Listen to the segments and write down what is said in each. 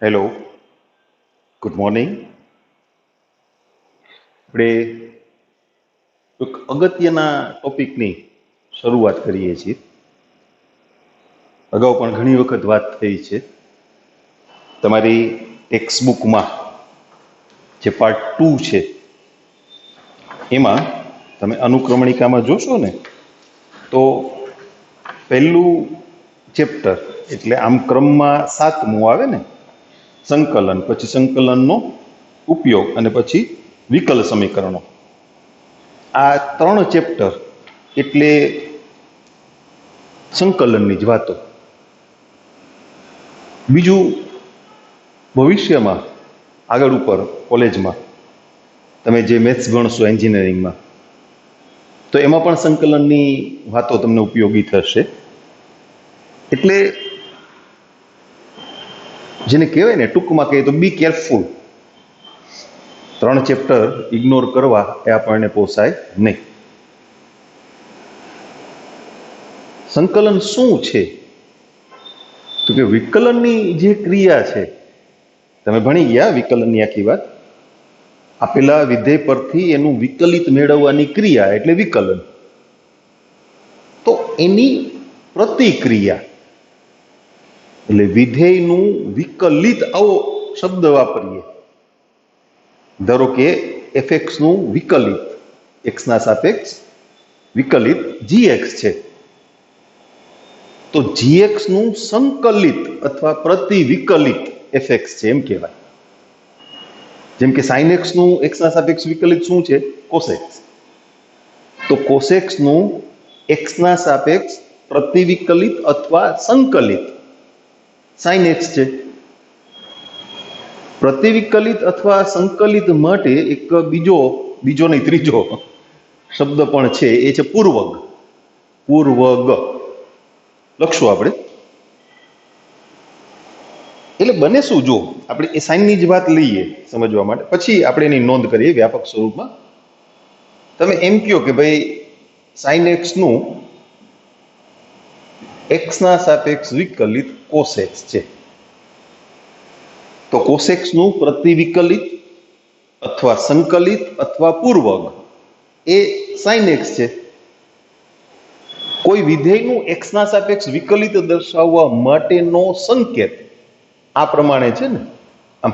Hello, good morning. આપણે એક અગત્યના ટોપિકની શરૂઆત કરીએ છીએ. અગાઉ પણ ઘણી વખત વાત થઈ છે. તમારી ટેક્સ્ટ બુકમાં જે પાર્ટ 2 છે એમાં તમે અનુક્રમણિકામાં જોશો ને તો પહેલું ચેપ્ટર એટલે આમ ક્રમમાં 7મું આવે ને, સંકલન, પછી સંકલનનો ઉપયોગ અને પછી વિકલ સમીકરણો. આ 3 ચેપ્ટર એટલે સંકલનની જ વાતો. બીજું, ભવિષ્યમાં આગળ ઉપર કોલેજમાં તમે જે મેથ્સ ભણશો એન્જિનિયરિંગમાં, તો એમાં પણ સંકલનની વાતો તમને ઉપયોગી થશે. એટલે જેને કહેવાય ને, ટૂંકમાં કહીએ તો બી કેરફુલ. 3 ચેપ્ટર ઇગ્નોર કરવા એ આપણને પોસાય નહીં. સંકલન શું છે? તો કે વિકલનની જે ક્રિયા છે, તમે ભણી ગયા વિકલનની આખી વાત. આપેલા વિધેય પરથી એનું વિકલિત મેળવવાની ક્રિયા એટલે વિકલન. તો એની પ્રતિક્રિયા એટલે વિધેયનું વિકલિત, આવો શબ્દ વાપરીએ. ધારો કે એફએક્સ નું વિકલિત, એક્સ ના સાપેક્ષ વિકલિત જીએક્સ છે, તો જીએક્સ નું સંકલિત અથવા પ્રતિવિકલિત એફએક્સ છે એમ કહેવાય. જેમ કે સાઇન એક્સ નું એક્સ ના સાપેક્ષ વિકલિત શું છે? કોસેક્સ. તો કોસેક્સ નું એક્સ ના સાપેક્ષ પ્રતિવિકલિત અથવા સંકલિત સાઇન એક્સ છે. પ્રતિવિકલિત અથવા સંકલિત માટે એક બીજો નહીં, ત્રીજો શબ્દ પણ છે, એ છે પૂર્વગ. પૂર્વગ લખશું આપણે. એટલે બને શું, જો આપણે એ સાઇનની જ વાત લઈએ સમજવા માટે, પછી આપણે એની નોંધ કરીએ વ્યાપક સ્વરૂપમાં. તમે એમ કહો કે ભાઈ સાઇન એક્સ નું એક્સ ના સાપેક્ષ વિકલિત કોસેક્સ છે, તો કોસેક્સ નું પ્રતિવિકલિત અથવા સંકલિત અથવા પૂર્વગ એ સાઇન એક્સ છે. કોઈ વિધેયનું એક્સ ના સાપેક્ષ વિકલિત દર્શાવવા માટેનો સંકેત આ પ્રમાણે છે ને, આમ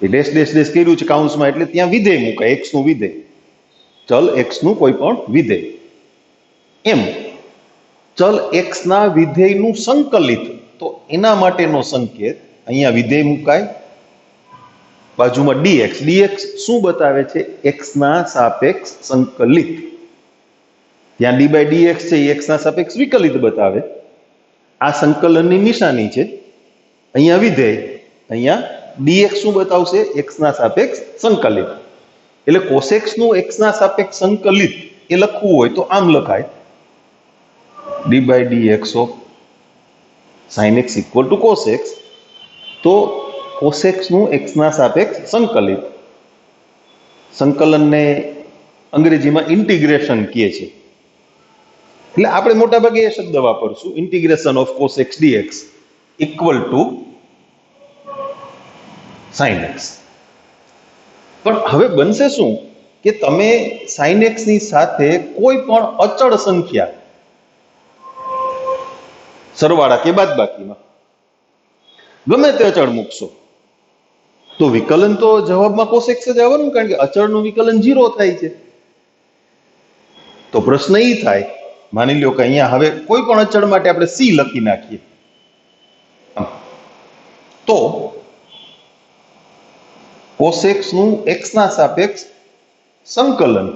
ડેશ ડેશ ડેશ કર્યું છે કાઉન્સમાં, એટલે ત્યાં વિધેય મુકાય, એક્સ નું વિધેય, ચલ એક્સ નું કોઈ પણ વિધેય. એમ ચલ એક્સ ના વિધેયનું સંકલિત, તો એના માટેનો સંકેત અહીંયા વિધેય મુકાય, બાજુમાં ડીએક્સ. ડીએક્સ શું બતાવે છે? એક્સ ના સાપેક્ષ સંકલિત. ત્યાં ડી બાય ડીએક્સ છે, એક્સ ના સાપેક્ષ વિકલિત બતાવે. આ સંકલનની નિશાની છે. અહીંયા વિધેય, અહીંયા ડીએક્સ શું બતાવશે? એક્સ ના સાપેક્ષ સંકલિત. એટલે કોસેક્સ નું એક્સ ના સાપેક્ષ સંકલિત એ લખવું હોય તો આમ લખાય, d by dx of sine x equal to cos x. તો કોસેક્સ નું એક્સ ના સાપેક્ષ સંકલિત. સંકલનને અંગ્રેજીમાં ઇન્ટિગ્રેશન કહે છે. એટલે આપણે મોટા ભાગે એ શબ્દ વાપરશું, integration of cos x dx equal to sine x. પણ હવે બનશે શું કે તમે સાઇન એક્સ ની સાથે કોઈ પણ અચળ સંખ્યા, સરવાળા કે બાદબાકીમાં ગમે તે અચળ મૂકશો તો વિકલન તો જવાબમાં કોસેક્સ જ આવવાનું, કારણ કે અચળનું વિકલન 0 થાય છે. તો પ્રશ્ન એ થાય, માની લો કે અહીંયા હવે કોઈ પણ અચળ માટે આપણે સી લખી નાખીએ, તો કોસેક્સ નું એક્સ ના સાપેક્ષ સંકલન,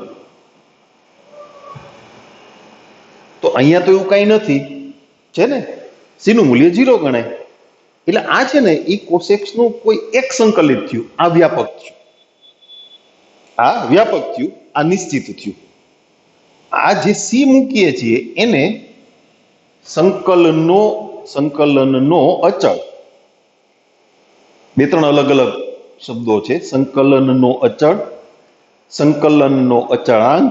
તો અહીંયા તો એવું કઈ નથી છે ને, સી નું મૂલ્ય 0 ગણાય. એટલે આ છે ને, એ કોસેક્સ નું કોઈ એક સંકલિત થયું, આ વ્યાપક થયું, આ વ્યાપક થયું, આ નિશ્ચિત થયું. આ જે સી મૂકીએ છીએ એને સંકલનનો અચળ, 2-3 અલગ અલગ શબ્દો છે, સંકલનનો અચળ, સંકલનનો અચળાંક,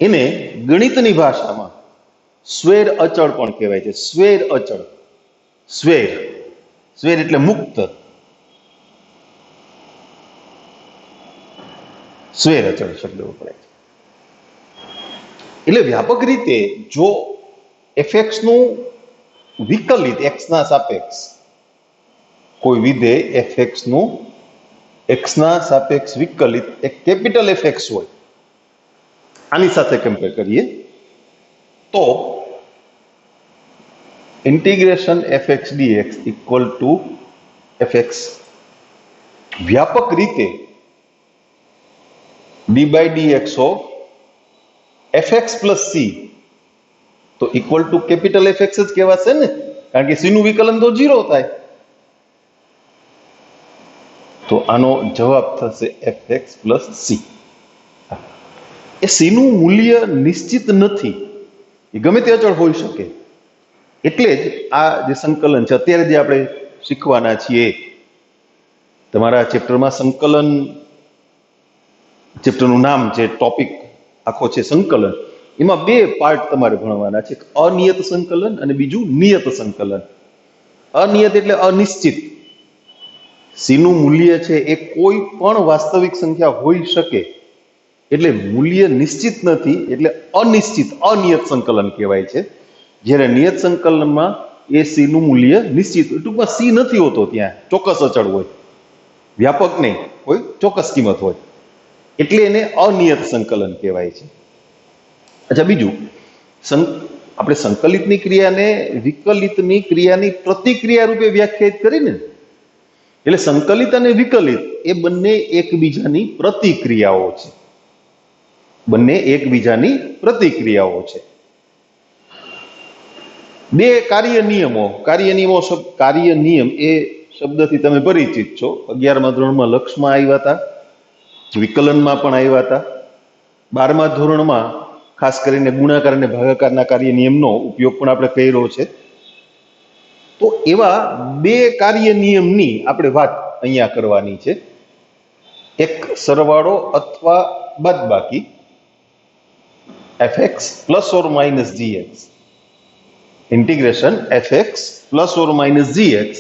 એને ગણિતની ભાષામાં સ્વેર અચળ પણ કહેવાય છે. સ્વેર અચળ, સ્વેર સ્વેર એટલે મુક્ત, સ્વેર અચળ શબ્દ વપરાય છે. એટલે વ્યાપક રીતે જો એફએક્સ નું વિકલિત એક્સ ના સાપેક્ષ કોઈ વિધેય એફએક્સ નું એક્સ ના સાપેક્ષ વિકલિત એક કેપિટલ એફએક્સ હોય, આની સાથે કમ્પેર કરીએ તો integration fx dx equal to fx. વ્યાપક રીતે d by dx of fx plus c તો ઇક્વલ ટુ કેપિટલ એફએક્સ જ કહેવાશે ને, કારણ કે સી નું વિકલન તો 0 થાય. તો આનો જવાબ થશે FX plus C. A C નું મૂલ્ય નિશ્ચિત નથી, એ ગમે તે અચળ હોઈ શકે. એટલે જ આ જે સંકલન છે અત્યારે જે આપણે શીખવાના છીએ, તમારા ચેપ્ટરમાં સંકલન ચેપ્ટરનું નામ છે, ટોપિક આખો છે સંકલન. એમાં 2 પાર્ટ તમારે ભણવાના છે, અનિયત સંકલન અને બીજું નિયત સંકલન. અનિયત એટલે અનિશ્ચિત. સી નું મૂલ્ય છે એ કોઈ પણ વાસ્તવિક સંખ્યા હોઈ શકે, એટલે મૂલ્ય નિશ્ચિત નથી, એટલે અનિશ્ચિત અનિયત સંકલન કહેવાય છે. જ્યારે નિયત સંકલનમાં એ સી નું મૂલ્ય નિશ્ચિત, ટૂંકમાં સી નથી હોતો, ત્યાં ચોક્કસ અચળ હોય, વ્યાપક નહીં, કોઈ ચોક્કસ કિંમત હોય, એટલે એને અનિયત સંકલન કહેવાય છે. અચ્છા, બીજું આપણે સંકલિતની ક્રિયાને વિકલિતની ક્રિયાની પ્રતિક્રિયા રૂપે વ્યાખ્યાયિત કરીને, એટલે સંકલિત અને વિકલિત એ બંને એકબીજાની પ્રતિક્રિયાઓ છે, બંને એકબીજાની પ્રતિક્રિયાઓ છે. 2 કાર્ય નિયમો, કાર્ય નિયમ એ શબ્દથી તમે પરિચિત છો. 11મા ધોરણમાં લક્ષમાં આવ્યા હતા, વિકલનમાં પણ આવ્યા હતા. 12મા ધોરણમાં ખાસ કરીને ગુણાકાર અને ભાગાકારના કાર્ય નિયમનો ઉપયોગ પણ આપણે કર્યો છે. તો એવા 2 કાર્ય નિયમની આપણે વાત અહીંયા કરવાની છે. એક સરવાળો અથવા બાદબાકી fx plus or minus gx, integration fx plus or minus gx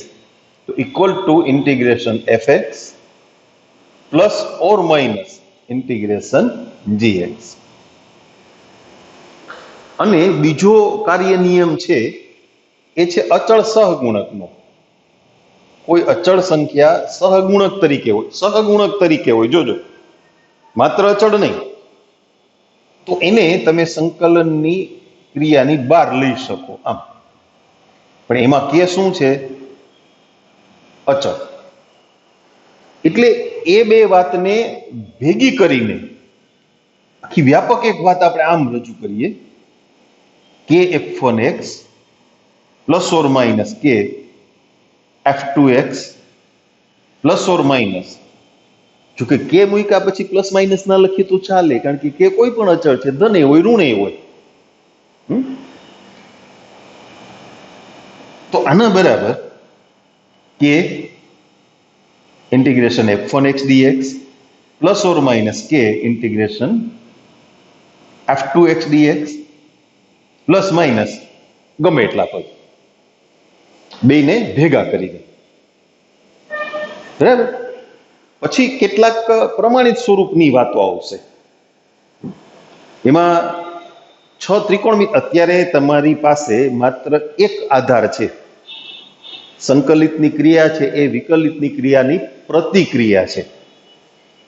તો equal two integration fx plus or minus integration gx. અને બીજો કાર્ય નિયમ છે એ છે અચળ સહગુણકનો. કોઈ અચળ સંખ્યા સહગુણક તરીકે હોય, જોજો, માત્ર અચળ નહીં, તો એને તમે સંકલનની ક્રિયાની બહાર લઈ શકો આમ. પણ એમાં કે શું છે? અચળ. એટલે એ 2 વાતને ભેગી કરીને આખી વ્યાપક એક વાત આપણે આમ રજૂ કરીએ કે f1x પ્લસ ઓર માઇનસ કે f2x પ્લસ ઓર માઇનસ. જો કે કે મૂક્યા પછી પ્લસ માઇનસ ના લખીએ તો ચાલે, કારણ કે કોઈ પણ અચળ છે, ધને હોય ઋણે હોય. તો આના બરાબર કે integration f1x dx plus or minus કે integration f2x dx plus minus ગમે એટલા પદ, બેને ભેગા કરી દે. બરાબર. પછી કેટલાક પ્રમાણિત સ્વરૂપની વાતો આવશે. એમાં 6 ત્રિકોણમિતિ, અત્યારે તમારી પાસે માત્ર એક આધાર છે, સંકલિતની ક્રિયા છે એ વિકલિતની ક્રિયાની પ્રતિક્રિયા છે.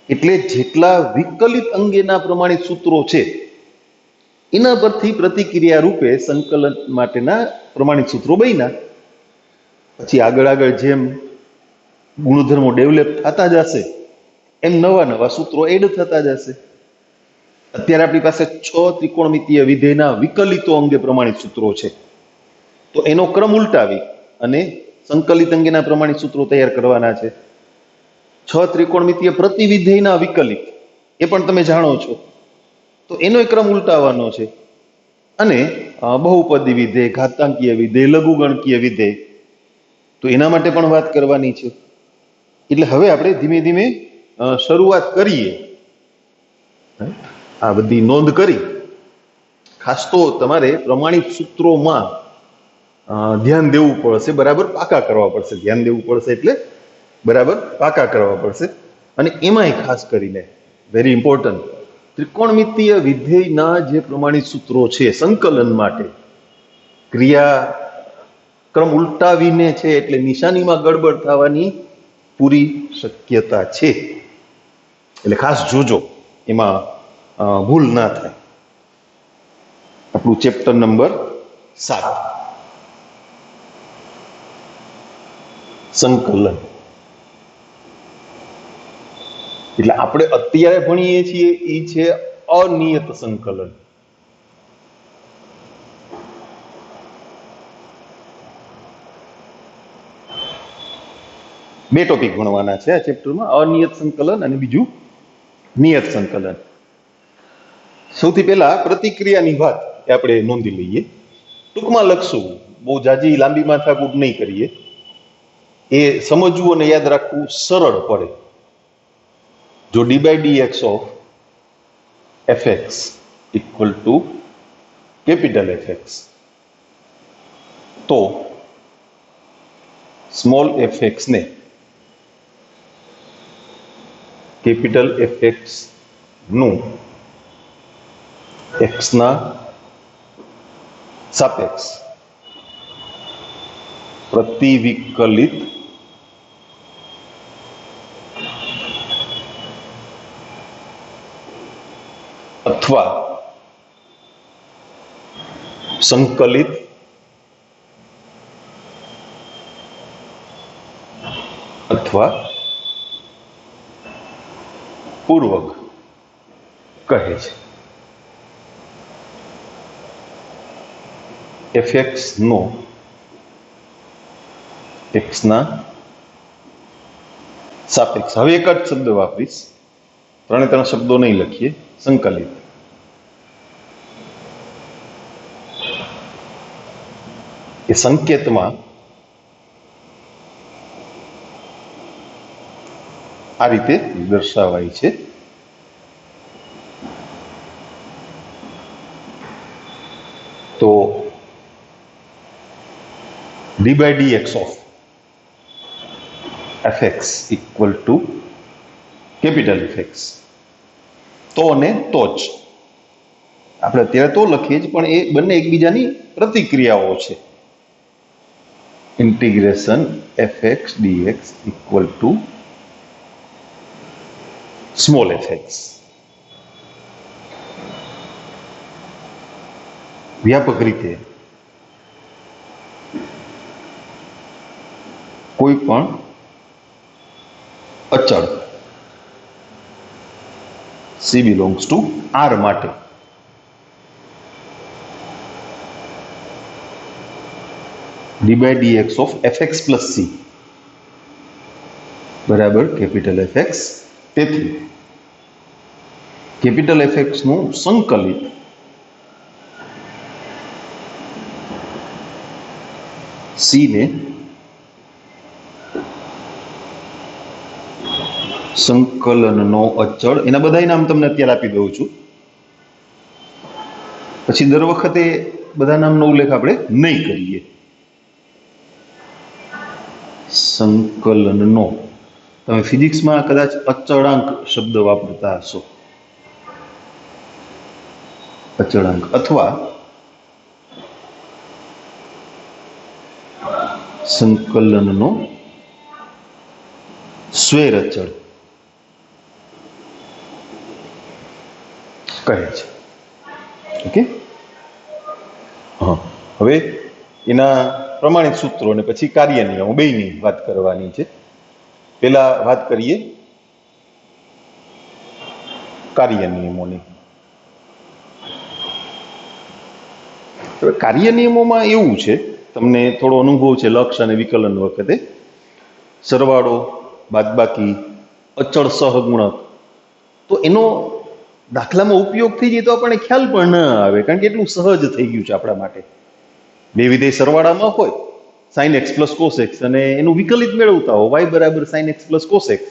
એટલે જેટલા વિકલિત અંગેના પ્રમાણિત સૂત્રો છે એના પરથી પ્રતિક્રિયા રૂપે સંકલન માટેના પ્રમાણિત સૂત્રો બન્યા. પછી આગળ જેમ ગુણધર્મો ડેવલપ થતા જશે એમ નવા સૂત્રો એડ થતા જશે. અત્યારે આપણી પાસે 6 ત્રિકોણમિતીય વિધેયના વિકલિતો અંગે પ્રમાણિત સૂત્રો છે. તો એનો ક્રમ ઉલટાવી અને સંકલિત અંગેના પ્રમાણિત સૂત્રો તૈયાર કરવાના છે. 6 ત્રિકોણમિતીય પ્રતિવિધેયના વિકલિત એ પણ તમે જાણો છો, તો એનો ક્રમ ઉલટાવવાનો છે. અને બહુપદી વિધેય, ઘાતાંકીય વિધેય, લઘુગણકીય વિધેય, તો એના માટે પણ વાત કરવાની છે. એટલે હવે આપણે ધીમે ધીમે શરૂઆત કરીએ. આ બધી નોંધ કરી, ખાસ તો તમારે પ્રમાણિત સૂત્રોમાં ધ્યાન દેવું પડશે, બરાબર પાકા કરવા પડશે. ધ્યાન દેવું પડશે એટલે બરાબર પાકા કરવા પડશે. અને એમાંય ખાસ કરીને વેરી ઇમ્પોર્ટન્ટ, ત્રિકોણમિતીય વિધેયના જે પ્રમાણિત સૂત્રો છે સંકલન માટે, ક્રિયાક્રમ ઉલટાવીને છે એટલે નિશાનીમાં ગડબડ થવાની પૂરી શક્યતા છે. એટલે ખાસ જોજો એમાં ભૂલ ના થાય. આપણું ચેપ્ટર નંબર 7 સંકલન. એટલે આપણે અત્યારે ભણીએ છીએ એ છે અનિયત સંકલન. બે ટોપિક ભણવાના છે આ ચેપ્ટરમાં, અનિયત સંકલન અને બીજું નિયત સંકલન. સૌથી પહેલા પ્રતિક્રિયાની વાત આપણે નોંધી લઈએ. ટૂંકમાં લખશું, બહુ જાજી લાંબી માથાકૂટ નહીં કરીએ. એ સમજવું અને યાદ રાખવું સરળ પડે. જો d by d x of f x equal to capital f x, તો સ્મોલ એફ એક્સ ને કેપિટલ એફ એક્સ નું એક્સના સાપેક્ષ પ્રતિવિકલિત અથવા સંકલિત અથવા પૂર્વક કહે છે. એફ એક્સ નો એક્સના સાપેક્ષ. હવે એક જ શબ્દ વાપરીશ, ત્રણ શબ્દો નહીં લખીએ. સંકલિત. એ સંકેતમાં આ રીતે દર્શાવાય છે. તો d by d x of f x equal to capital f x. તો ને તો જ આપણે અત્યારે તો લખીએ જ, પણ એ બંને એકબીજાની પ્રતિક્રિયાઓ છે. Integration F x D x equal two small f x. વ્યાપક રીતે કોઈ પણ અચળ C belongs to R માટે d by dx of fx plus c બરાબર કેપિટલ fx. તેથી કેપિટલ fx નું સંકલિત c ને સંકલનનો અચળ, એના બધા નામ તમને અત્યારે આપી દઉં છું, પછી દર વખતે બધા નામનો ઉલ્લેખ આપણે નહીં કરીએ. સંકલનનો, તમે ફિઝિક્સમાં કદાચ અચળાંક શબ્દ વાપરતા હશો, અચળાંક અથવા સંકલનનો સ્વૈર અચળ કહે છે. ઓકે, હા, હવે એના પ્રમાણિત સૂત્રો અને પછી કાર્ય નિયમો બેયની વાત કરવાની છે. પહેલા વાત કરીએ કાર્ય નિયમોની. હવે કાર્ય નિયમોમાં એવું છે, તમને થોડો અનુભવ છે લક્ષ અને વિકલન વખતે, સરવાળો, બાદબાકી, અચળ સહગુણક, તો એનો દાખલામાં ઉપયોગ થઈ જાય તો આપણને ખ્યાલ પણ ન આવે, કારણ કે એટલું સહજ થઈ ગયું છે આપણા માટે. બે વિધેય સરવાળામાં હોય sin x plus cos x અને એનું વિકલિત મેળવતા હો y બરાબર sin x plus cos x,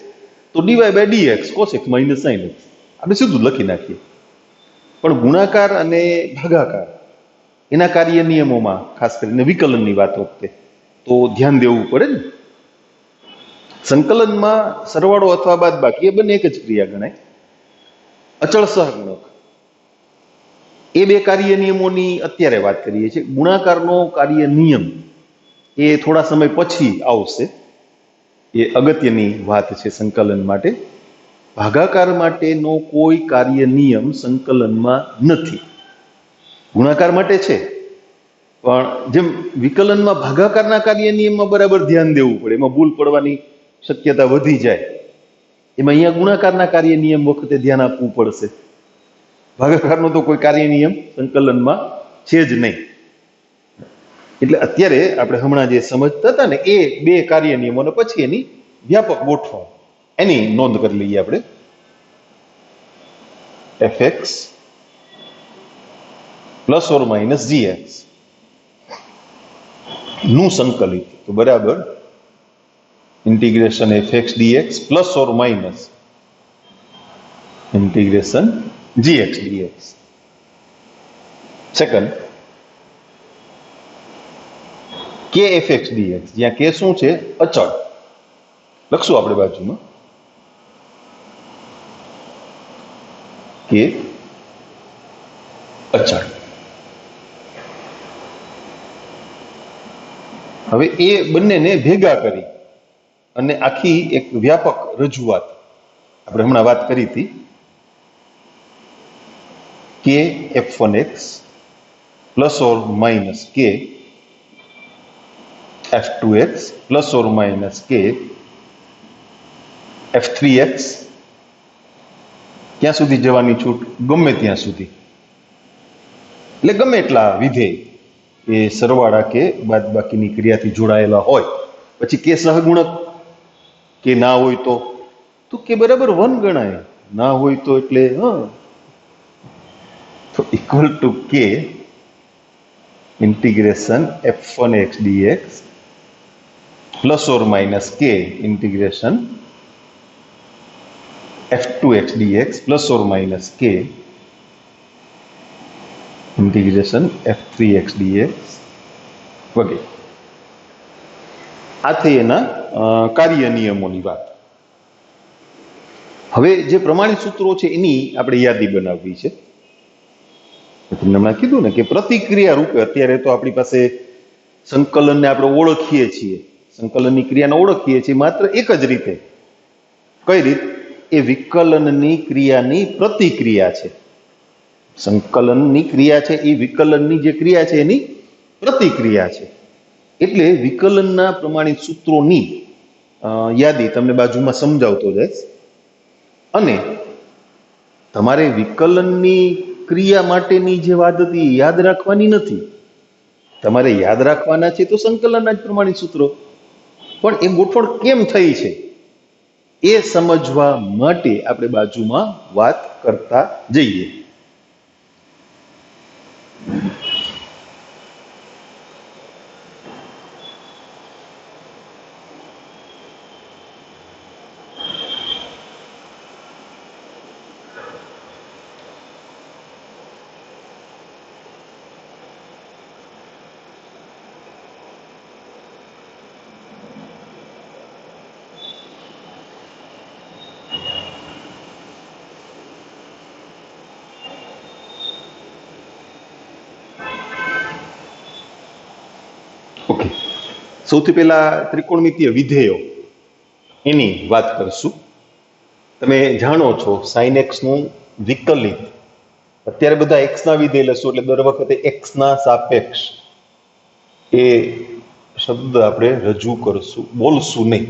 તો dy by dx cos x minus sin x આપણે સીધું લખી નાખીએ. પણ ગુણાકાર અને ભાગાકાર એના કાર્ય નિયમોમાં ખાસ કરીને વિકલનની વાત વખતે તો ધ્યાન દેવું પડે ને. સંકલનમાં સરવાળો અથવા બાદબાકી એ બંને એક જ ક્રિયા ગણાય. અચળ સહગુણક એ બે કાર્ય નિયમોની અત્યારે વાત કરીએ છીએ. ગુણાકારનો કાર્ય નિયમ એ થોડા સમય પછી આવશે. એ અગત્યની વાત છે સંકલન માટે. ભાગાકાર માટેનો કોઈ કાર્ય નિયમ સંકલનમાં નથી. ગુણાકાર માટે છે, પણ જેમ વિકલનમાં ભાગાકારના કાર્ય નિયમમાં બરાબર ધ્યાન દેવું પડે, એમાં ભૂલ પડવાની શક્યતા વધી જાય, એમાં અહીંયા ગુણાકારના કાર્ય નિયમ વખતે ધ્યાન આપવું પડશે. ભાગાકારનો તો કોઈ કાર્ય નિયમ સંકલનમાં છે જ નહીં. એટલે અત્યારે આપણે હમણાં જે સમજતા હતા ને એ બે કાર્ય નિયમો અને પછી એની વ્યાપક ગોઠવણ એની નોંધ કરી લઈએ આપણે. fx plus or minus gx નું સંકલિત તો બરાબર integration fx dx plus or minus integration gx dx. Second કે fx dx, જ્યાં કે શું છે? અચળ. લખશું આપણે બાજુમાં કે અચળ. હવે એ બંનેને ભેગા કરી અને આખી એક વ્યાપક રજૂઆત આપણે હમણાં વાત કરી હતી કે f1x પ્લસ ઓર માઇનસ કે f2x પ્લસ ઓર માઇનસ કે f3x, ક્યાં સુધી જવાની છૂટ? ગમે ત્યાં સુધી. એટલે ગમે એટલા વિધેય એ સરવાળા કે બાદબાકીની ક્રિયાથી જોડાયેલા હોય. પછી કે સહગુણક કે ના હોય તો કે બરાબર 1 ગણાય. ના હોય તો એટલે તો ઇક્વલ ટુ કે integration f1x dx plus or minus કે integration f2x dx plus or minus કે ઇન્ટિગ્રેશન f3x dx વગેરે. આ થઈ એના કાર્ય નિયમોની વાત. હવે જે પ્રમાણિત સૂત્રો છે એની આપણે યાદી બનાવવી છે. તમને હમણાં કીધું ને કે પ્રતિક્રિયા રૂપે અત્યારે તો આપણી પાસે સંકલનને આપણે ઓળખીએ છીએ, સંકલનની ક્રિયાને ઓળખીએ છીએ માત્ર એક જ રીતે. કઈ રીત? એ વિકલનની ક્રિયાની પ્રતિક્રિયા છે. સંકલનની ક્રિયા છે એ વિકલનની જે ક્રિયા છે એની પ્રતિક્રિયા છે. એટલે વિકલનના પ્રમાણિત સૂત્રોની યાદી તમને બાજુમાં સમજાવતો જઈશ. અને તમારે વિકલનની ક્રિયા માટેની જે વાત હતી યાદ રાખવાની નથી. તમારે યાદ રાખવાના છે તો સંકલનના જ પ્રમાણિત સૂત્રો. પણ એ ગોઠવણ કેમ થઈ છે એ સમજવા માટે આપણે બાજુમાં વાત કરતા જઈએ. ઓકે, સૌથી પહેલા ત્રિકોણમિતીય વિધેયો એની વાત કરશું. તમે જાણો છો sin x નું વિકલિત. અત્યારે બધા x ના વિધેય લેશું એટલે દર વખતે x ના સાપેક્ષ એ શબ્દ આપણે રજૂ કરશું, બોલશું નહીં.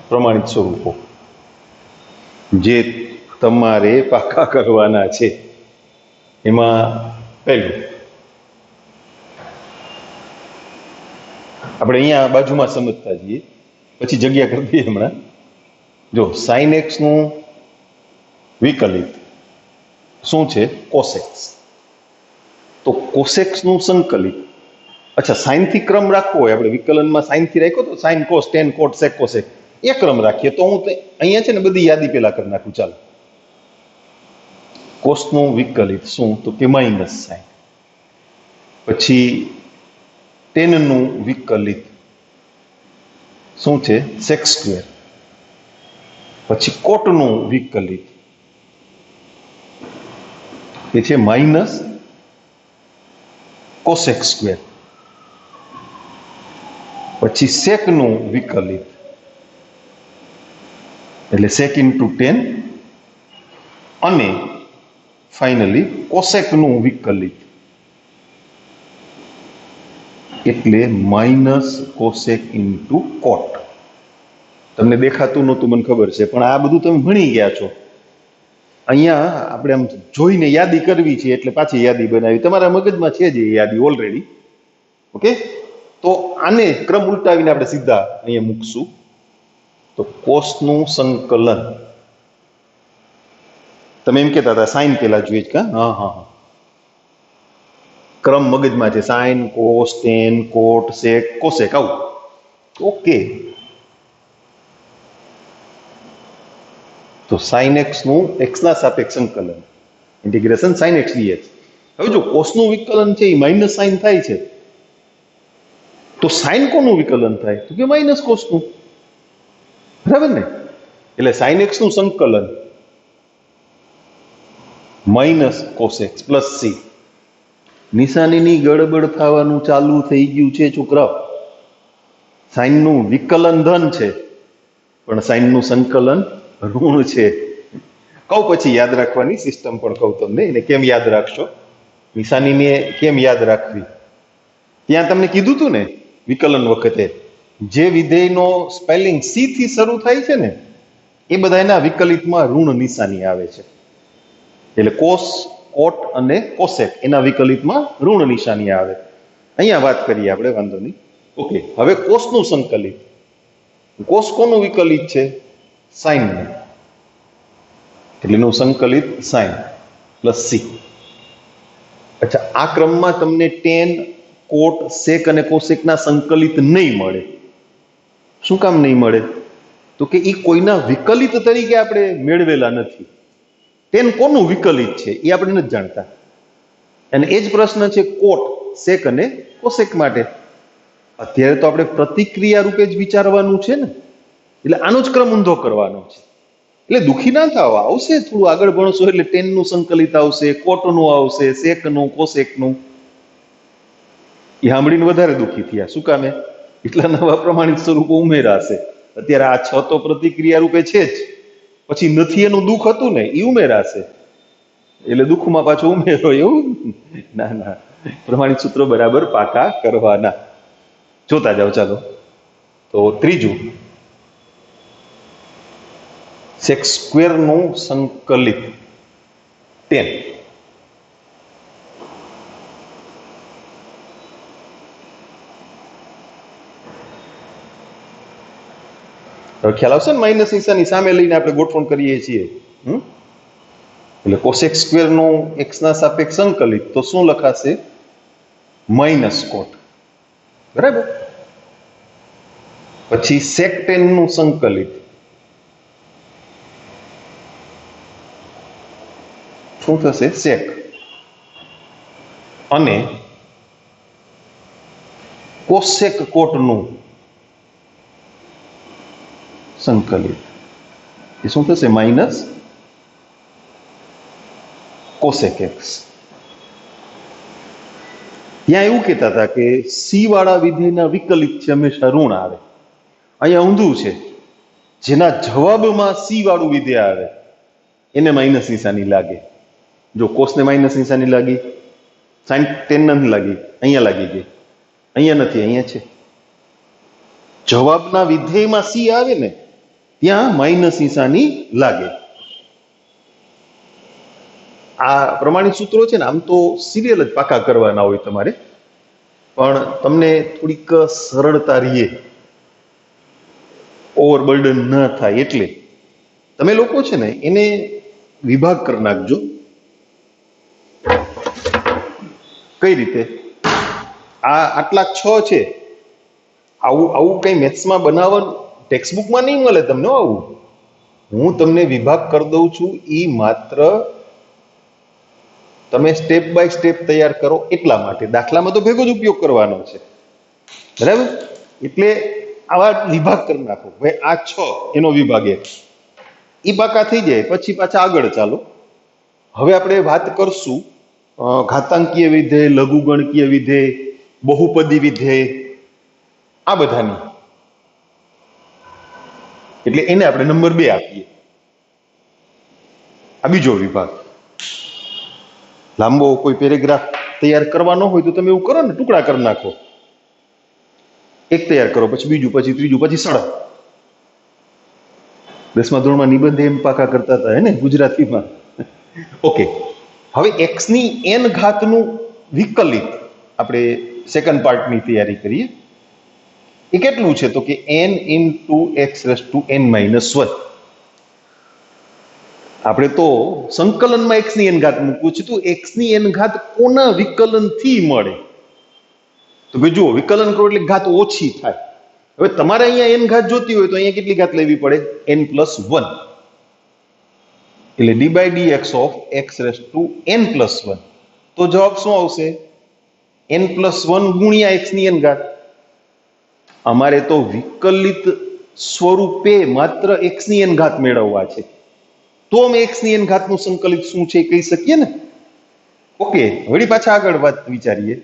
પ્રમાણિત સ્વરૂપો જે તમારે પાકા કરવાના છે એમાં પહેલું આપણે અહીંયા બાજુમાં સમજતા જઈએ, પછી જગ્યા કરી દઈએ હમણાં. જો sin x નું વિકલિત શું છે? cos x. તો cos x નું સંકલિત. અચ્છા, સાઇન થી ક્રમ રાખવો હોય, આપણે વિકલનમાં સાઇન થી રાખ્યો તો sine cos tan cot sec cosec એ ક્રમ રાખીએ તો હું અહીંયા છે ને બધી યાદી પેલા કરી નાખું. ચાલો, કોસનું વિકલિત શું? તો કે માઇનસ સાઇન. પછી ટેનનું વિકલિત શું છે? Sec square. પછી કોટનું વિકલિત એ છે માઇનસ કોસેક સ્ક્વેર. પછી સેકનું વિકલિત એટલે સેક ઇન્ટુ ટેન, અને ફાઇનલી કોસેકનું વિકલિત એટલે માઇનસ કોસેક ઇન્ટુ કોટ. તમને દેખાતું નહોતું મને ખબર છે, પણ આ બધું તમે ભણી ગયા છો. અહીંયા આપણે આમ જોઈને યાદી કરવી છે એટલે પાછી યાદી બનાવી. તમારા મગજમાં છે જ એ યાદી ઓલરેડી. ઓકે, તો આને ક્રમ ઉલટાવીને આપણે સીધા અહીંયા મૂકશું. તો કોસનું સંકલન, તમે એમ કહેતા હતા સાઈન પેલા જોઈએ જ કા? હા હા હા, ક્રમ મગજમાં છે. સાઈન, કોસ, ટેન, કોટ, સેક, કોસેક, આવું. ઓકે, તો સાઇન એક્સ નું એક્સ ના સાપેક્ષ સંકલન, ઇન્ટિગ્રેશન સાઇન એક્સ ડીએક્સ. હવે જો કોસનું વિકલન છે એ માઇનસ સાઇન થાય છે, તો સાઇન કોનું વિકલન થાય? તો કે માઇનસ કોસનું, બરાબર ને? એટલે સાઇન એક્સ નું સંકલન minus cos x plus c. નિશાનીની ગડબડ થવાનું ચાલુ થઈ ગયું છે છોકરાઓ. સાઇનનું વિકલન ધન છે, પણ સાઇનનું સંકલન ઋણ છે. કહું પછી યાદ રાખવાની સિસ્ટમ પણ કહું તમને, એને કેમ યાદ રાખશો, નિશાનીને કેમ યાદ રાખવી. ત્યાં તમને કીધું હતું ને વિકલન વખતે, જે વિધેયનો સ્પેલિંગ સી થી શરૂ થાય છે ને એ બધા એના વિકલિતમાં ઋણ નિશાની આવે છે. એટલે કોસ, કોટ અને કોસેક એના વિકલિતમાં ઋણ નિશાની આવે. અહીંયા વાત કરીએ આપણે, વાંધો નહીં. ઓકે, હવે કોસનું સંકલિત. કોસ કોનું વિકલિત છે? સાઇનનું. એટલે એનું સંકલિત સાઇન પ્લસ સી. અચ્છા, આ ક્રમમાં તમને ટેન, કોટ, સેક અને કોસેકના સંકલિત નહીં મળે. શું કામ નહીં મળે? તો કે એ કોઈના વિકલિત તરીકે આપણે મેળવેલા નથી. ટેન કોનું વિકલિત છે એ આપણે નથી જાણતા. અને એ જ પ્રશ્ન છે કોટ, સેક અને કોસેક માટે. અત્યારે તો આપણે પ્રતિક્રિયા રૂપે જ વિચારવાનું છે ને, એટલે આનો જ ક્રમ ઊંધો કરવાનો છે. એટલે દુઃખી ના થાવ, આવશે થોડું આગળ ભણશો એટલે ટેનનું સંકલિત આવશે, કોટનું આવશે, સેકનું, કોસેકનું. એ સાંભળીને વધારે દુઃખી થયા. શું કામે? એટલા નવા પ્રમાણિત સ્વરૂપો ઉમેરાશે. અત્યારે આ 6 તો પ્રતિક્રિયા રૂપે છે જ, પછી નથી એનું દુઃખ હતું ને એ ઉમેરાશે, એટલે દુઃખમાં પાછો ઉમેરો, એવું ના ના. પ્રમાણિત સૂત્રો બરાબર પાકા કરવાના. જોતા જાઓ. ચાલો, તો ત્રીજું, સેક સ્ક્વેર નું સંકલિત 10. હવે ખ્યાલ આવશે ને? માઇનસ નિશાની સામે લઈને આપણે ગોઠવણ કરીએ છીએ. એટલે કોસેક સ્ક્વેર નું એક્સ ના સાપેક્ષ સંકલિત, તો શું લખાશે? માઇનસ કોટ, બરાબર. પછી સેક 10 નું સંકલિત શું થશે? સેક. અને કોસેક કોટ નું સંકલિત એ શું થશે? Minus cosec x. ત્યાં એવું કહેતા હતા કે સી વાળા વિધેયના વિકલિત છે હંમેશા ઋણ આવે. અહીંયા ઊંધું છે, જેના જવાબમાં સી વાળું વિધેય આવે એને માઇનસ નિશાની લાગે. જો કોસને માઇનસ નિશાની લાગી, સાઇન 10 નથી લાગી, અહીંયા લાગી ગઈ. અહીંયા નથી, અહીંયા છે. જવાબના વિધેયમાં સી આવે ને ત્યાં માઇનસ નિશાની લાગે. આ પ્રમાણિત સૂત્રો છે ને, આમ તો સિરિયલ જ પાકા કરવાના હોય તમારે, પણ તમને થોડીક સરળતા રહીએ, ઓવરબર્ડન ન થાય એટલે તમે લોકો છે ને એને વિભાગ કરી નાખજો. કઈ રીતે? આ આટલા 6 છે, આવું કઈ મેથ્સમાં બનાવવાનું ટેક્સ્ટબુકમાં નહીં મળે તમને. આવું હું તમને વિભાગ કરી દઉં છું, એ માત્ર તમે સ્ટેપ બાય સ્ટેપ તૈયાર કરો એટલા માટે. દાખલામાં તો ભેગો જ ઉપયોગ કરવાનો છે, બરાબર? એટલે આવા વિભાગ કરી નાખો. ભાઈ આ 6 એનો વિભાગ 1, એ પાકા થઈ જાય પછી પાછા આગળ ચાલો. હવે આપણે વાત કરશું ઘાતાંકીય વિધેય, લઘુગણકીય વિધેય, બહુપદી વિધેય, આ બધાની. એટલે એને આપણે નંબર 2 આપીએ. આ બીજો વિભાગ. લાંબો કોઈ પેરેગ્રાફ તૈયાર કરવાનો હોય તો તમે એવું કરો ને, ટુકડા કરી નાખો. એક તૈયાર કરો, પછી બીજું, પછી ત્રીજું, પછી સળંગ. 10મા ધોરણમાં નિબંધ એમ પાકા કરતા હતા હે ને ગુજરાતીમાં. ઓકે, હવે x ની n ઘાતનું વિકલિત આપણે સેકન્ડ પાર્ટની તૈયારી કરીએ. એ કેટલું છે તો કે n into x⁻n - 1. આપણે તો સંકલનમાં x ની n ઘાત મૂકવું છે, તો x ની n ઘાત કોના વિકલનથી મળે? તો ભાઈ જુઓ, વિકલન કરો એટલે ઘાત ઓછી થાય. હવે તમારે અહીંયા n ઘાત જોતી હોય તો અહીંયા કેટલી ઘાત લેવી પડે? n+1. એટલે d/dx of x⁻n + 1. તો જવાબ શું આવશે? n+1 ગુણ્યા x ની n ઘાત. અમારે તો વિકલિત સ્વરૂપે માત્ર x ની n ઘાત મેળવવા છે, તો અમે x ની n ઘાતનું સંકલિત શું છે કહી શકીએ ને. ઓકે, વળી પાછા આગળ વાત વિચારીએ.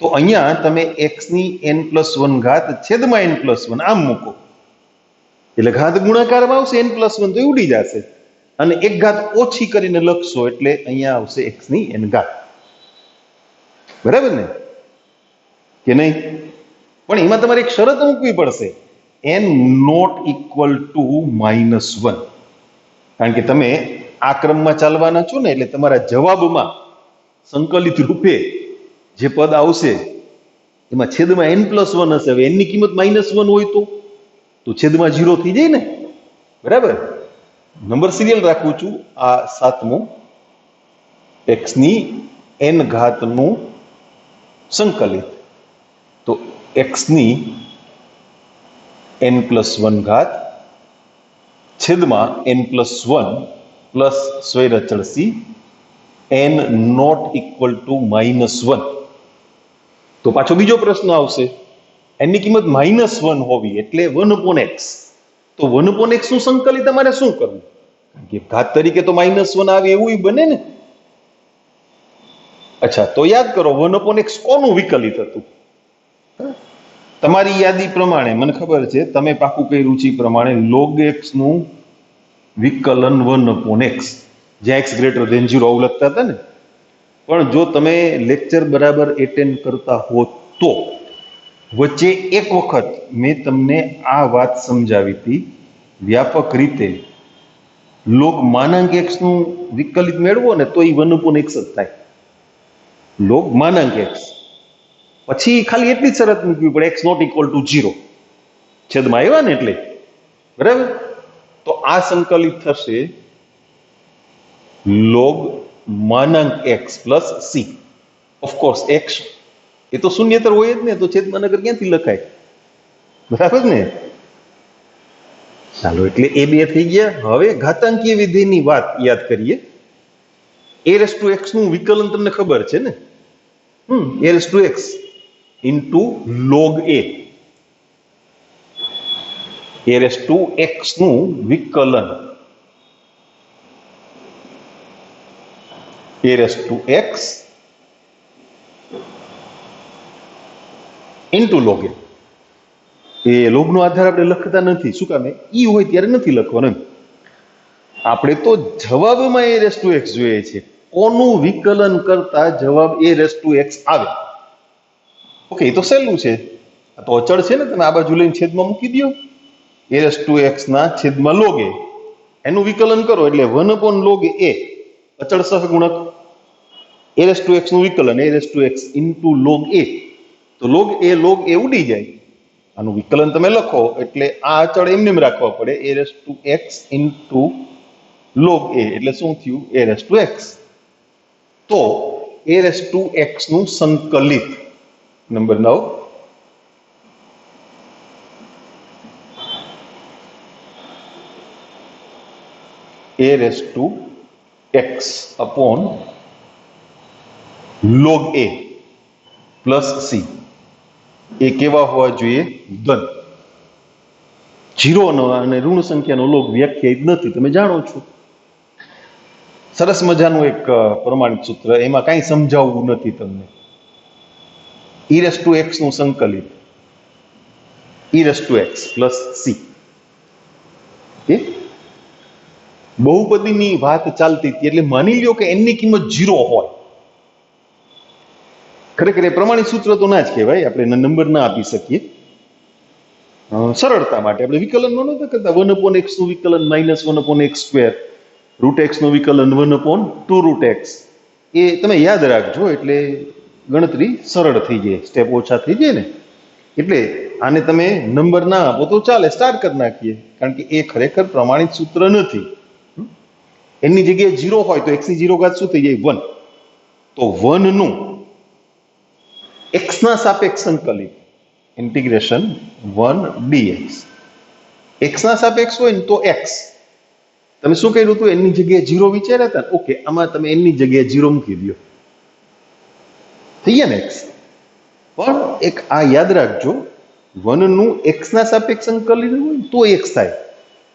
તો અહીંયા તમે x ની n+1 ઘાત છેદમાં n+1 આમ મૂકો એટલે ઘાત ગુણાકારમાં આવશે. n+1 તો એ ઉડી જશે અને એક ઘાત ઓછી કરીને લખશો એટલે અહીંયા આવશે x ની n ઘાત. બરાબર ને કે નહીં? પણ એમાં તમારે એક શરત મૂકવી પડશે, n not equal to -1. કારણ કે તમે આ ક્રમમાં ચાલવાના છો ને, એટલે તમારા જવાબમાં સંકલિત રૂપે જે પદ આવશે એમાં છેદમાં n+1 હશે. હવે n ની કિંમત -1 હોય તો છેદમાં 0 થઈ જાય ને, બરાબર? નંબર સિરિયલ રાખું છું. આ 7મો x ની n ઘાતનું સંકલિત. તો x ની n+1 ઘાત છેદમાં n+1 પ્લસ સ્વૈરચળ c n not equal to -1. તો પાછો બીજો પ્રશ્ન આવશે, n ની કિંમત -1 હોવી એટલે 1/x. તો 1/x નું સંકલિત તમારે શું કરવું? કારણ કે ઘાત તરીકે તો -1 આવે એવું બને ને. અચ્છા, તો યાદ કરો 1/x કોનું વિકલિત હતું? તમારી યાદી પ્રમાણે મને ખબર છે તમે પાકું કર્યું છે પ્રમાણે log x નું વિકલન 1/x, જ્યાં x > 0 આવું લખતા હતા ને. પણ જો તમે લેક્ચર બરાબર એટેન્ડ કરતા હો તો વચ્ચે એક વખત મેં તમને આ વાત સમજાવી હતી વ્યાપક રીતે. લોગ માનાંક x નું વિકલિત મેળવો ને તો એ 1/x જ થાય. લોગ માનાંક x પછી ખાલી એટલી જ શરત મૂકવી પડે, x not equal to 0 છેદમાં આવ્યા ને એટલે, બરાબર? તો આ સંકલિત થશે લોગ માનાંક x plus c. Of course x એ તો શૂન્યતર હોય જ ને, તો છેદમાં નગર ક્યાંથી લખાય? બરાબર ને? ચાલો, એટલે એ બે થઈ ગયા. હવે ઘાતાંકીય વિધેયની વાત યાદ કરીએ. a⁻x નું વિકલન તમને ખબર છે ને? a⁻x into log a. a⁻x નું વિકલન a⁻x into log a. એ લોગ નો આધાર આપણે લખતા નથી. શું કામ? ઈ હોય ત્યારે નથી લખવાનો. આપણે તો જવાબમાં a⁻x જોઈએ છે. કોનું વિકલન કરતા જવાબ a⁻x આવે? ઓકે, એ તો સહેલું છે. આ તો અચળ છે ને, તમે આ બાજુ લઈને છેદમાં મૂકી દો. a⁻x ના છેદમાં log a એનું વિકલન કરો એટલે 1/log a અચળ સહગુણક. a⁻x નું વિકલન a⁻x into log a. તો log a ઉડી જાય. આનું વિકલન તમે લખો એટલે આ અચળ એમને રાખવા પડે. a⁻x into log a એટલે શું થયું? a⁻x. તો a⁻x નું સંકલિત number 9 a⁻x upon log a plus c એ કેવા હોવા જોઈએ? ધન. જીરો અને ઋણ સંખ્યાનો લોગ વ્યાખ્યાયિત નથી, તમે જાણો છો. સરસ મજાનું એક પ્રમાણિત સૂત્ર, એમાં કાંઈ સમજાવવું નથી તમને. e રેસ ટુ x નું સંકલિત e raise to x plus c. બહુપદીની વાત ચાલતી હતી એટલે માની લ્યો કે n ની કિંમત 0 હોય. ખરેખર એ પ્રમાણિત સૂત્ર તો ના જ કહેવાય, આપણે નંબર ના આપી શકીએ. સરળતા માટે આપણે વિકલનમાં નહોતા કરતા 1/x નું વિકલન -1/x², √x નું વિકલન 1/2√x. એ તમે યાદ રાખજો એટલે ગણતરી સરળ થઈ જાય, સ્ટેપ ઓછા થઈ જાય ને. એટલે આને તમે નંબર ના આપો તો ચાલે, સ્ટાર્ટ કરી નાખીએ, કારણ કે એ ખરેખર પ્રમાણિત સૂત્ર નથી. એની જગ્યાએ 0 હોય તો x ની 0 ઘાત શું થઈ જાય? 1. તો 1 નું x ના સાપેક્ષ સંકલિત ઇન્ટિગ્રેશન 1 dx. x ના સાપેક્ષ હોય ને તો x. તમે શું કર્યું હતું? એની જગ્યાએ 0 વિચાર્યા હતા. ઓકે, આમાં તમે એની જગ્યાએ 0 મૂકી દો, થઈ ગયા ને x. પણ એક આ યાદ રાખજો, 1 નું x ના સાપેક્ષ સંકલિત હોય તો x થાય.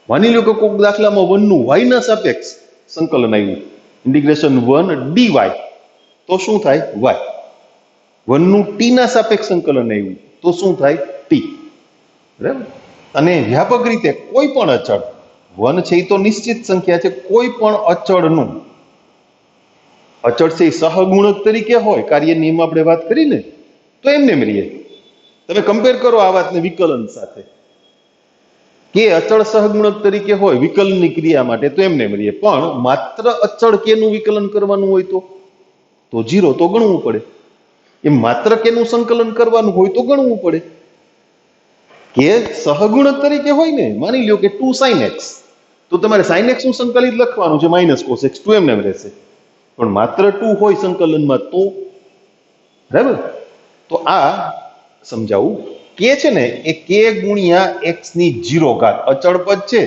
માની લો કે કોઈક દાખલામાં 1 નું y ના સાપેક્ષ સંકલન આવ્યું, ઇન્ટિગ્રેશન 1 dy, તો શું થાય? y. 1 નું t ના સાપેક્ષ સંકલન આવ્યું તો શું થાય? t. બરાબર. અને વ્યાપક રીતે કોઈ પણ અચળ, 1 છે એ તો નિશ્ચિત સંખ્યા છે, કોઈ પણ અચળનું, અચળ છે એ સહગુણક તરીકે હોય, કાર્ય નિયમ આપણે વાત કરીને, તો એમને એમ રહીએ. તમે કમ્પેર કરો આ વાતને વિકલન સાથે, કે અચળ સહગુણક તરીકે હોય વિકલનની ક્રિયા માટે, તો એમને એમ રહીએ. પણ માત્ર અચળ કેનું વિકલન કરવાનું હોય તો 0 તો ગણવું પડે. એ માત્ર કેનું સંકલન કરવાનું હોય તો ગણવું પડે. કે સહગુણક તરીકે હોય ને, માની લ્યો કે 2 sin x, તો તમારે sin x નું સંકલિત લખવાનું છે -cos x, 2 એમને એમ રહેશે. પણ માત્ર 2 હોય સંકલનમાં તો, બરાબર. તો આ સમજાવું, કે છે ને એ k ગુણ્યા x ની 0 ઘાત અચળ પદ છે,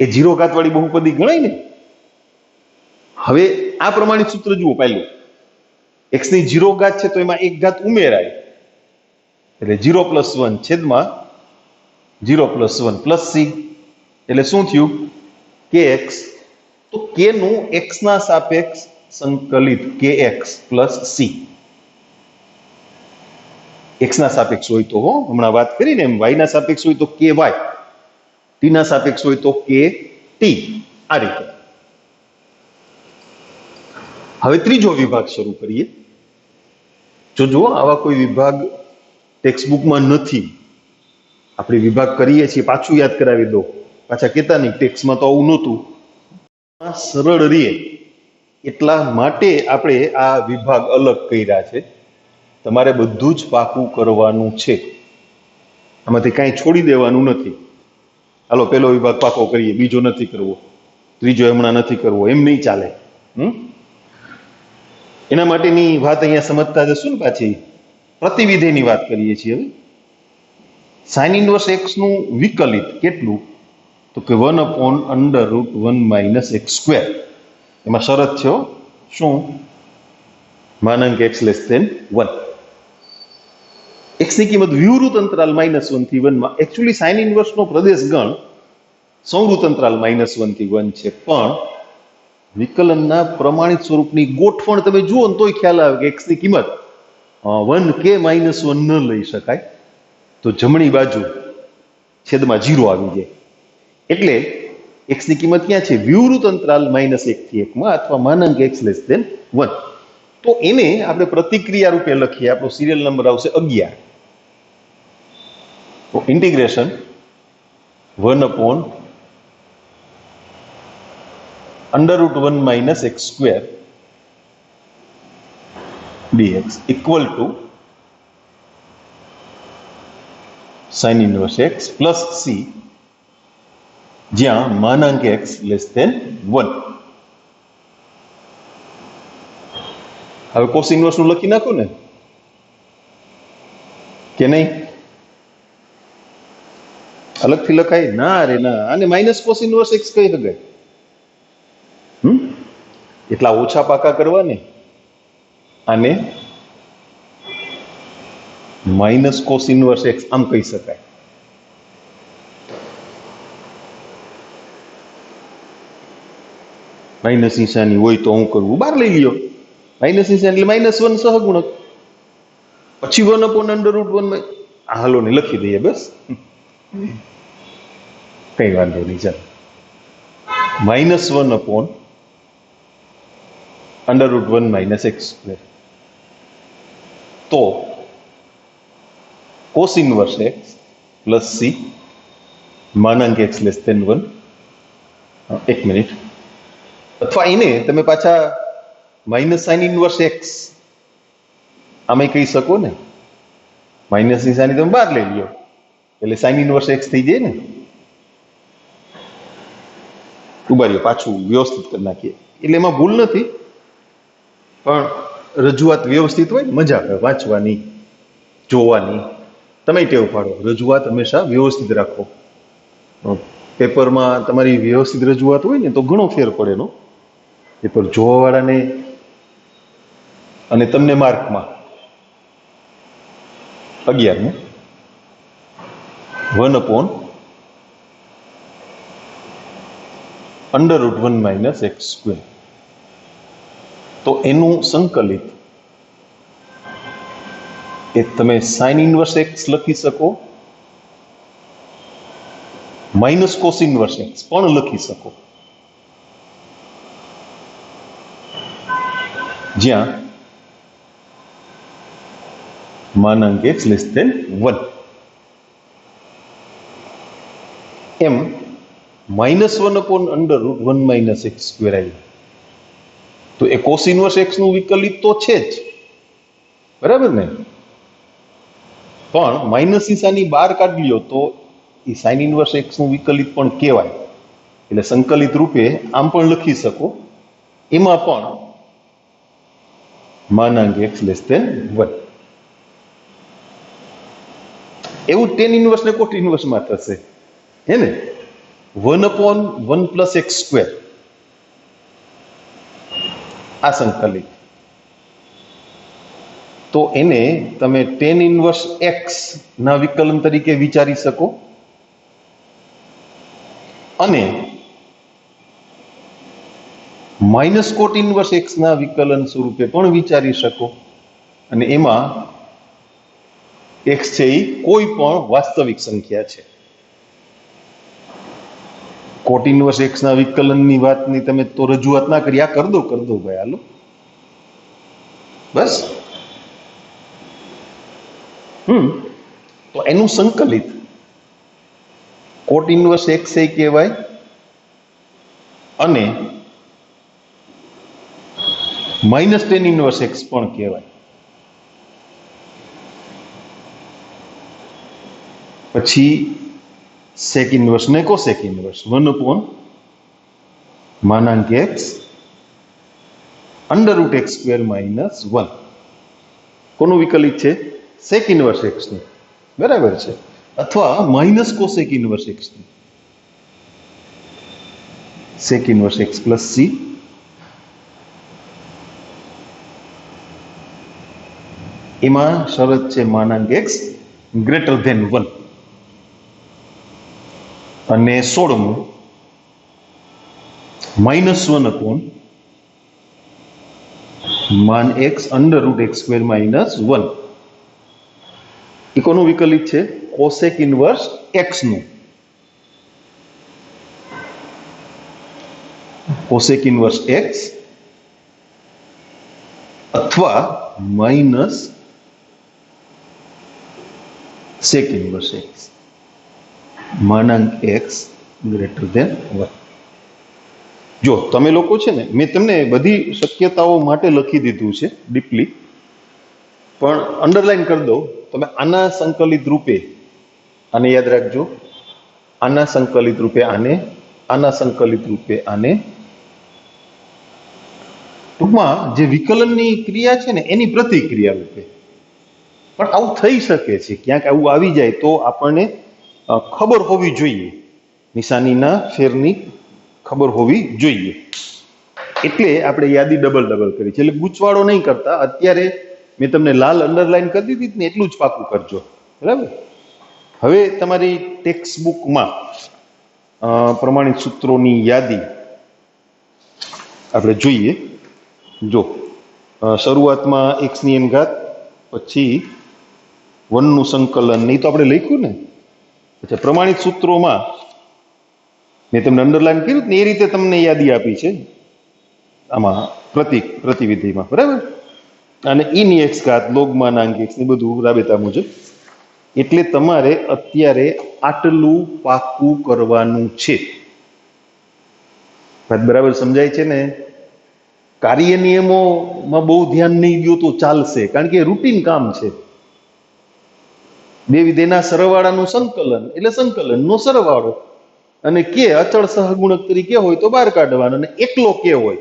એ 0 ઘાત વાળી બહુપદી ગણાય ને. હવે આ પ્રમાણિત સૂત્ર જુઓ. પહેલું, x ની 0 ઘાત છે તો એમાં એક ઘાત ઉમેરાય, એટલે 0 + 1 છેદમાં 0 + 1 + c. એટલે શું થયું? kx. તો k નું x ના સાપેક્ષ સંકલિત kx + c. x ના સાપેક્ષ હોય તો, હમણાં વાત કરીને એમ, y ના સાપેક્ષ હોય તો ky, t ના સાપેક્ષ હોય તો kt. આ રીતે. હવે ત્રીજો વિભાગ શરૂ કરીએ. જો આવા કોઈ વિભાગ ટેક્સ્ટબુકમાં નથી, આપણે વિભાગ કરીએ છીએ, પાછું યાદ કરાવી દો, પાછા કહેતા નહીં ટેક્સ્ટમાં તો આવું નહોતું. સરળ રહે એટલા માટે આપણે આ વિભાગ અલગ કર્યા છે. તમારે બધું જ પાકું કરવાનું છે, આમાંથી કાંઈ છોડી દેવાનું નથી. હાલો, પહેલો વિભાગ પાકો કરીએ, બીજો નથી કરવો, ત્રીજો હમણાં નથી કરવો, એમ નહીં ચાલે. એના માટેની વાત અહીંયા સમજતા જશું ને. પાછી પ્રતિવિધેયની વાત કરીએ છીએ. હવે sin ઇન્વર્સ x નું વિકલિત કેટલું? તો કે 1/√1 - x². એમાં શરત છે શું? માનાંક x <1. x ની કિંમત વિવૃત અંતરાલ -1 થી 1 માં, એકચ્યુઅલી sin ઇન્વર્સ નો પ્રદેશ ગણ સંવૃત અંતરાલ -1 થી 1 છે. પણ વિકલનના પ્રમાણિત સ્વરૂપની ગોઠવણ તમે જુઓ ને તોય ખ્યાલ આવે કે x ની કિંમત 1k -1 ન લઈ શકાય, તો જમણી બાજુ છેદમાં 0 આવી જાય. એટલે x ની કિંમત ક્યાં છે? વિવૃત અંતરાલ -1 થી 1 માં, અથવા માનાંક x <1. તો એને આપણે પ્રતિક્રિયા રૂપે લખીએ, આપણો સિરિયલ નંબર આવશે 11. તો integration 1/√1 - x² dx equal to sin inverse x plus c, જ્યાં માનાંક x <1. હવે કોસ ઇન્વર્સ નું લખી નાખો ને, કે નહીં? અલગથી લખાય ના? રે ના, આને માઇનસ કોસ ઇન્વર્સ x કહી શકાય. એટલા ઓછા પાકા કરવા ને, આને માઇનસ કોસ ઇનવર્સ એક્સ આમ કહી શકાય. માઇનસ નિશાની હોય તો હું કરવું, બહાર લઈ લ્યો. માઇનસ નિશાની એટલે -1 સહગુણક, પછી 1/√1. હાલો ને લખી દઈએ બસ, કઈ વાંધો નહીં. ચાલો, -1/√1 - x². તો cos inverse x plus c માનાંક x < 1. એક મિનિટ. અથવા એને તમે પાછા માઇનસ સાઇન ઇનવર્સ એક્સ આમાં કહી શકો ને. માઇનસ ની સાઇન તમે બહાર લઈ લ્યો એટલે સાઇન ઇનવર્સ એક્સ થઈ જાય ને. ઉભારીઓ, પાછું વ્યવસ્થિત કરી નાખીએ. એટલે એમાં ભૂલ નથી, પણ રજૂઆત વ્યવસ્થિત હોય ને મજા આવે વાંચવાની, જોવાની. તમે ટેવ પાડો, રજૂઆત હંમેશા વ્યવસ્થિત રાખો. પેપરમાં તમારી વ્યવસ્થિત રજૂઆત હોય ને તો ઘણો ફેર પડે એનો. પેપર જોવાવાળાને અને તમને માર્કમાં 11 1/√1 - x². તો એનું સંકલિત એ તમે સાઇન ઇનવર્સ એક્સ લખી શકો, માઇનસ કોસ ઇનવર્સ એક્સ પણ લખી શકો, જ્યાં માનાંક x < 1. એમ -1/√1 - x² આવ્યું તો એ કોસ ઇનવર્સ એક્સ નું વિકલિત તો છે જ, બરાબર ને. પણ માઇનસ નિશાની બહાર કાઢી લ્યો તો એ સાઇન ઇનવર્સ એક્સ નું વિકલિત પણ કહેવાય. એટલે સંકલિત રૂપે આમ પણ લખી શકો, એમાં પણ માનાંક x < 1. એવું ટેન ઇનવર્સ ને કોટ ઇનવર્સ માં થશે, હે ને. 1/1 + x², આ સંકલિત. તો એને તમે ટેન ઇનવર્સ એક્સ ના વિકલન તરીકે વિચારી શકો, અને માઇનસ કોટ ઇનવર્સ એક્સ ના વિકલન સ્વરૂપે પણ વિચારી શકો. અને એમાં એક્સ છે એ કોઈ પણ વાસ્તવિક સંખ્યા છે. કોટ ઇનવર્સ એક્સ ના વિકલનની વાતની તમે તો રજૂઆત ના કરી, આ કર દો ભાઈ, હાલો બસ. તો એનું સંકલિત કોટ ઇનવર્સ એક્સ એ કહેવાય, અને માઇનસ ટેન ઇનવર્સ એક્સ પણ કહેવાય. પછી સેક ઇનવર્સ ને કોસેક ઇનવર્સ 1/√x √x² - 1. કોનું વિકલિત છે? સેક ઇનવર્સ એક્સ નું, બરાબર છે. અથવા માઇનસ કોસેક ઇનવર્સ એક્સ નું, સેક ઇનવર્સ એક્સ પ્લસ સી. એમાં શરત છે માનાંક x < 1. અને 16મું -1/(x √x² - 1. એ કોનું વિકલિત છે? કોસેક ઇનવર્સ એક્સ નું, કોસેક ઇનવર્સ એક્સ અથવા માઇનસ સેક ઇનવર્સ એક્સ માનાંક x < 1. જો તમે લોકો છે ને, મેં તમને બધી શક્યતાઓ માટે લખી દીધું છે ડીપલી, પણ અંડરલાઈન કરી દઉં. તમે આના સંકલિત રૂપે આને યાદ રાખજો, આના સંકલિત રૂપે આને, આના સંકલિત રૂપે આને. ટૂંકમાં જે વિકલનની ક્રિયા છે ને એની પ્રતિક્રિયા રૂપે. પણ આવું થઈ શકે છે, ક્યાંક આવું આવી જાય તો આપણને ખબર હોવી જોઈએ, નિશાનીના ફેરની ખબર હોવી જોઈએ. એટલે આપણે યાદી ડબલ ડબલ કરી છે. એટલે ગૂંચવાડો નહીં કરતા. અત્યારે મેં તમને લાલ અંડરલાઈન કરી દીધી ને એટલું જ પાકું કરજો, બરાબર. હવે તમારી ટેક્સ્ટ બુકમાં પ્રમાણિત સૂત્રોની યાદી આપણે જોઈએ. જો શરૂઆતમાં એક્સની એન ઘાત, પછી 1 નું સંકલન, નહીં તો આપણે લખ્યું ને. અચ્છા, પ્રમાણિત સૂત્રોમાં મેં તમને અંડરલાઈન કર્યું ને એ રીતે તમને યાદી આપી છે આમાં પ્રતિવિધિમાં, બરાબર. અને ઈની એક્સ ઘાત, લોગમાં નાંગ એક્સ ને બધું રાબેતા મુજબ. એટલે તમારે અત્યારે આટલું પાકું કરવાનું છે. બરાબર સમજાય છે ને? કાર્ય નિયમોમાં બહુ ધ્યાન નહીં દો તો ચાલશે, કારણ કે રૂટીન કામ છે. બે વિધેયના સરવાળાનું સંકલન એટલે સંકલનનો સરવાળો, અને કે અચળ સહગુણક તરીકે હોય તો બહાર કાઢવાનું, અને એકલો કે હોય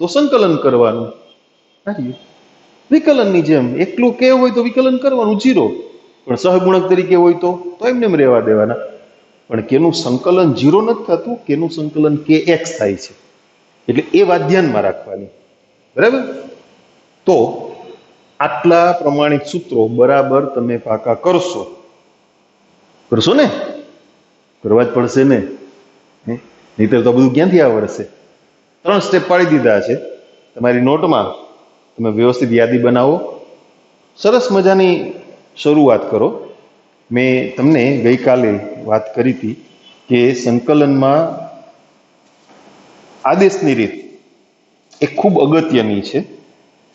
તો સંકલન કરવાનું. વિકલનની જેમ એકલું કે હોય તો વિકલન કરવાનું 0, પણ સહગુણક તરીકે હોય તો એમને એમ રહેવા દેવાના. પણ કેનું સંકલન 0 નથી થતું, કેનું સંકલન કે એક્સ થાય છે. એટલે એ વાત ધ્યાનમાં રાખવાની, બરાબર. તો આટલા પ્રમાણિત સૂત્રો બરાબર તમે પાકા કરશો ને? કરવા જ પડશે ને, નહીતર તો બધું ક્યાંથી આવડશે? 3 સ્ટેપ પાડી દીધા છે તમારી નોટમાં. તમે વ્યવસ્થિત યાદી બનાવો, સરસ મજાની શરૂઆત કરો. મેં તમને ગઈકાલે વાત કરી હતી કે સંકલનમાં આદેશની રીત એ ખૂબ અગત્યની છે,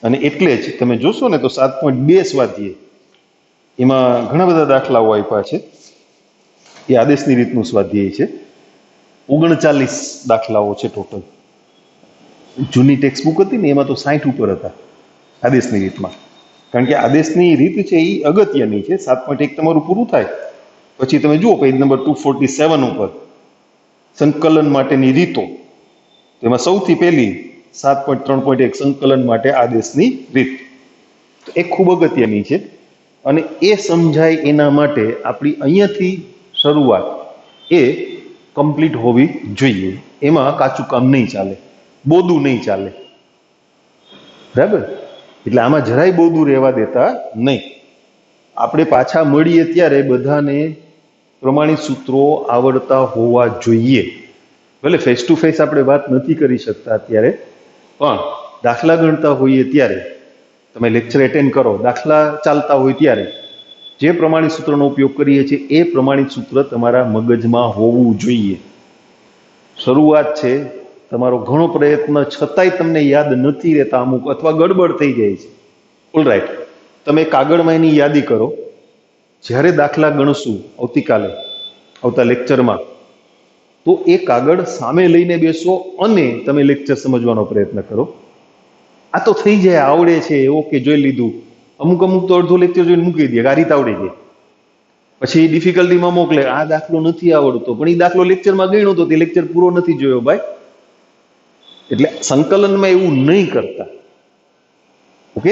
અને એટલે જ તમે જોશો ને તો 7.2 સ્વાધ્યાય એમાં ઘણા બધા દાખલાઓ આપ્યા છે. એ આદેશની રીતનું સ્વાધ્યાય છે. 39 દાખલાઓ છે ટોટલ. જૂની ટેક્સ્ટ બુક હતી ને એમાં તો 60 ઉપર હતા આદેશની રીતમાં, કારણ કે આદેશની રીત છે એ અગત્યની છે. 7.1 તમારું પૂરું થાય પછી તમે જુઓ પેજ નંબર 247 ઉપર સંકલન માટેની રીતો. તેમાં સૌથી પહેલી 7.3.1 સંકલન માટે આદેશની રીત એ ખૂબ અગત્યની છે, અને એ સમજાય એના માટે આપણી અહીંયાથી શરૂઆત એ કમ્પ્લીટ હોવી જોઈએ. એમાં કાચું કામ નહીં ચાલે, બોદું નહીં ચાલે, બરાબર. એટલે આમાં જરાય બોદું રહેવા દેતા નહીં. આપણે પાછા મળીએ ત્યારે બધાને પ્રમાણિત સૂત્રો આવડતા હોવા જોઈએ. ભલે ફેસ ટુ ફેસ આપણે વાત નથી કરી શકતા અત્યારે, પણ દાખલા ગણતા હોઈએ ત્યારે તમે લેક્ચર એટેન્ડ કરો, દાખલા ચાલતા હોય ત્યારે જે પ્રમાણિત સૂત્રનો ઉપયોગ કરીએ છીએ એ પ્રમાણિત સૂત્ર તમારા મગજમાં હોવું જોઈએ. શરૂઆત છે, તમારો ઘણો પ્રયત્ન છતાંય તમને યાદ નથી રહેતા અમુક, અથવા ગડબડ થઈ જાય છે. ઓલરાઈટ, તમે કાગળમાં એની યાદી કરો. જ્યારે દાખલા ગણશું આવતીકાલે આવતા લેક્ચરમાં, તો એ કાગળ સામે લઈને બેસો અને તમે લેક્ચર સમજવાનો પ્રયત્ન કરો. આ તો થઈ જાય, આવડે છે, ઓકે જોઈ લીધું. અમુક તો અડધો લેક્ચર જોઈને મૂકી દે, આ રીત આવડી જાય. પછી ડિફિકલ્ટીમાં મોકલે, આ દાખલો નથી આવડતો, પણ એ દાખલો લેક્ચરમાં ગણ્યો તો તે લેક્ચર પૂરો નથી જોયો ભાઈ. એટલે સંકલનમાં એવું નહીં કરતા, ઓકે.